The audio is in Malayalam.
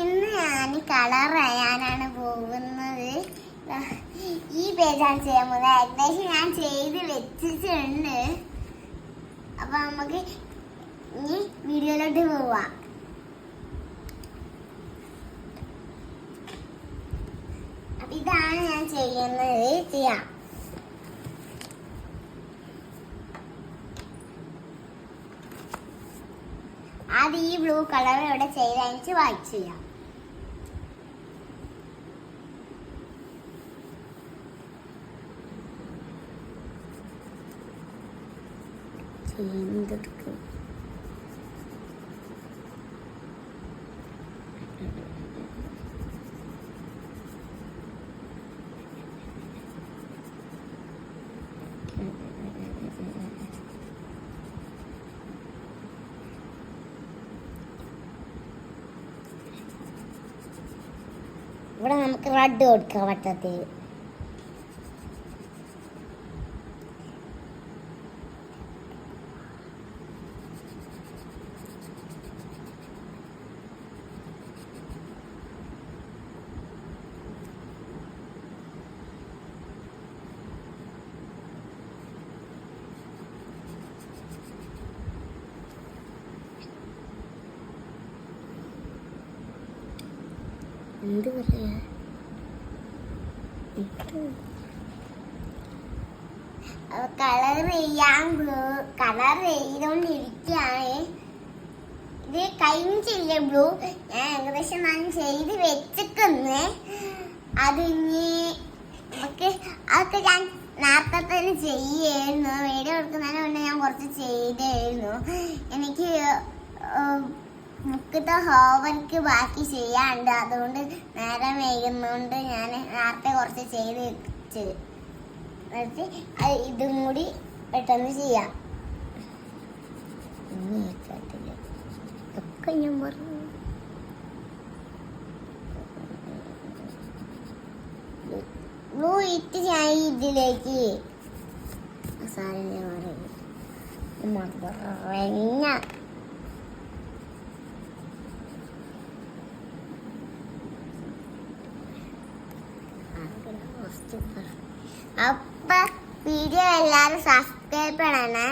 ഇന്ന് ഞാൻ കളർ ചെയ്യാനാണ് പോകുന്നത്. ഈ പേജാണ് ചെയ്യാൻ പോകുന്നത്. ഏകദേശം ഞാൻ ചെയ്ത് വെച്ചിട്ടുണ്ട്. അപ്പൊ നമുക്ക് ഇനി വീഡിയോയിലോട്ട് പോവാം. അപ്പൊ ഇതാണ് ഞാൻ ചെയ്യുന്നത്. ചെയ്യാം. അത് ഈ ബ്ലൂ കളർ ഇവിടെ ചെയ്ത് വൈറ്റ് ചെയ്യാം. ഇവിടെ നമുക്ക് റെഡ് കൊടുക്കാം വട്ടത്തിൽ. എന്ത് പറയാ, കളർ ചെയ്യാൻ കളർ ചെയ്തോണ്ടിരിക്കുകയാണ്. ഇത് കഴിഞ്ഞില്ല ബ്ലൂ. ഞാൻ ഏകദേശം ഞാൻ ചെയ്ത് വെച്ചിരിക്കുന്നേ. അത് ഇനി നമുക്ക് അതൊക്കെ ഞാൻ നേരത്തെ തന്നെ ചെയ്യായിരുന്നു. വീഡിയോ എടുക്കുന്നതിന് മുന്നേ ഞാൻ കുറച്ച് ചെയ്തായിരുന്നു. എനിക്ക് ബുക്കത്തെ ഹോംവർക്ക് ബാക്കി ചെയ്യാണ്ട്, അതുകൊണ്ട് നേരം വൈകുന്നോണ്ട് ഞാൻ നേരത്തെ കുറച്ച് ചെയ്ത് വെച്ച് ഇതും കൂടി പെട്ടെന്ന് ചെയ്യാം. ഒക്കെ ഞാൻ പറഞ്ഞു. ബ്ലൂ ഇട്ട് ഞാൻ ഇതിലേക്ക് മസാല അപ്പൊ വീഡിയോ എല്ലാരും സബ്സ്ക്രൈബ് ചെയ്യണേ.